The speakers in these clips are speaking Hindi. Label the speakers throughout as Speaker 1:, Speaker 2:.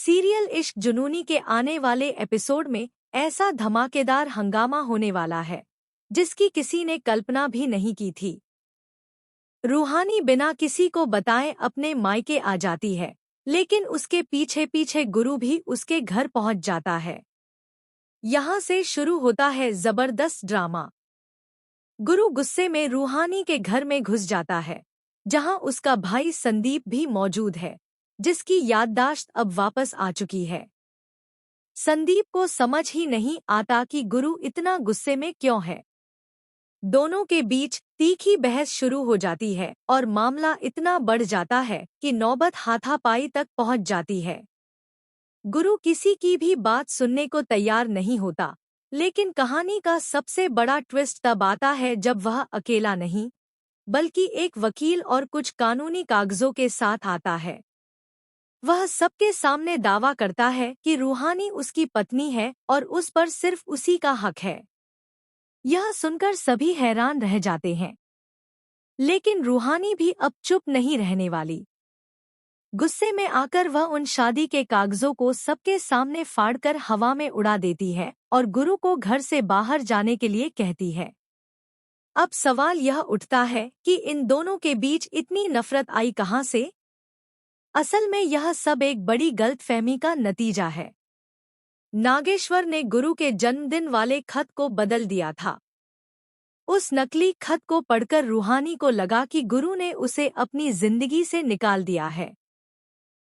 Speaker 1: सीरियल इश्क जुनूनी के आने वाले एपिसोड में ऐसा धमाकेदार हंगामा होने वाला है जिसकी किसी ने कल्पना भी नहीं की थी। रूहानी बिना किसी को बताए अपने मायके आ जाती है, लेकिन उसके पीछे पीछे गुरु भी उसके घर पहुंच जाता है। यहाँ से शुरू होता है जबरदस्त ड्रामा। गुरु गुस्से में रूहानी के घर में घुस जाता है, जहां उसका भाई संदीप भी मौजूद है, जिसकी याददाश्त अब वापस आ चुकी है। संदीप को समझ ही नहीं आता कि गुरु इतना गुस्से में क्यों है। दोनों के बीच तीखी बहस शुरू हो जाती है और मामला इतना बढ़ जाता है कि नौबत हाथापाई तक पहुंच जाती है। गुरु किसी की भी बात सुनने को तैयार नहीं होता, लेकिन कहानी का सबसे बड़ा ट्विस्ट तब आता है जब वह अकेला नहीं, बल्कि एक वकील और कुछ कानूनी कागजों के साथ आता है। वह सबके सामने दावा करता है कि रूहानी उसकी पत्नी है और उस पर सिर्फ उसी का हक है। यह सुनकर सभी हैरान रह जाते हैं, लेकिन रूहानी भी अब चुप नहीं रहने वाली। गुस्से में आकर वह उन शादी के कागजों को सबके सामने फाड़कर हवा में उड़ा देती है और गुरु को घर से बाहर जाने के लिए कहती है। अब सवाल यह उठता है कि इन दोनों के बीच इतनी नफरत आई कहां से? असल में यह सब एक बड़ी गलतफहमी का नतीजा है। नागेश्वर ने गुरु के जन्मदिन वाले खत को बदल दिया था। उस नकली खत को पढ़कर रूहानी को लगा कि गुरु ने उसे अपनी जिंदगी से निकाल दिया है।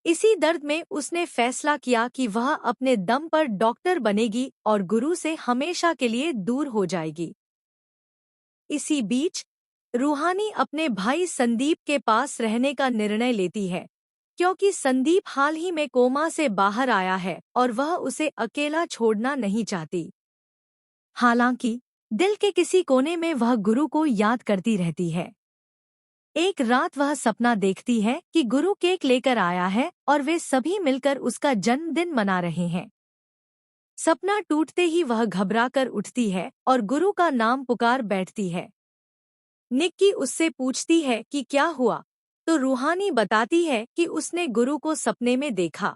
Speaker 1: इसी दर्द में उसने फैसला किया कि वह अपने दम पर डॉक्टर बनेगी और गुरु से हमेशा के लिए दूर हो जाएगी। इसी बीच रूहानी अपने भाई संदीप के पास रहने का निर्णय लेती है, क्योंकि संदीप हाल ही में कोमा से बाहर आया है और वह उसे अकेला छोड़ना नहीं चाहती। हालांकि दिल के किसी कोने में वह गुरु को याद करती रहती है। एक रात वह सपना देखती है कि गुरु केक लेकर आया है और वे सभी मिलकर उसका जन्मदिन मना रहे हैं। सपना टूटते ही वह घबराकर उठती है और गुरु का नाम पुकार बैठती है। निक्की उससे पूछती है कि क्या हुआ, तो रूहानी बताती है कि उसने गुरु को सपने में देखा।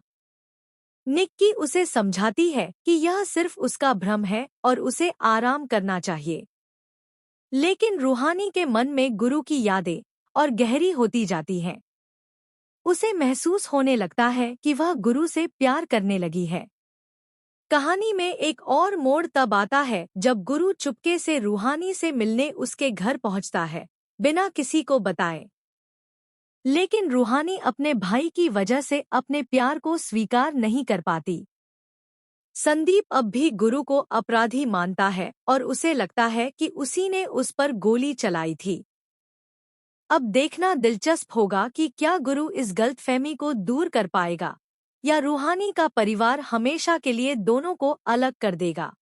Speaker 1: निक्की उसे समझाती है कि यह सिर्फ उसका भ्रम है और उसे आराम करना चाहिए। लेकिन रूहानी के मन में गुरु की यादें और गहरी होती जाती हैं। उसे महसूस होने लगता है कि वह गुरु से प्यार करने लगी है। कहानी में एक और मोड़ तब आता है जब गुरु चुपके से रूहानी से मिलने उसके घर पहुंचता है, बिना किसी को बताए। लेकिन रूहानी अपने भाई की वजह से अपने प्यार को स्वीकार नहीं कर पाती। संदीप अब भी गुरु को अपराधी मानता है और उसे लगता है कि उसी ने उस पर गोली चलाई थी। अब देखना दिलचस्प होगा कि क्या गुरु इस गलतफहमी को दूर कर पाएगा या रूहानी का परिवार हमेशा के लिए दोनों को अलग कर देगा।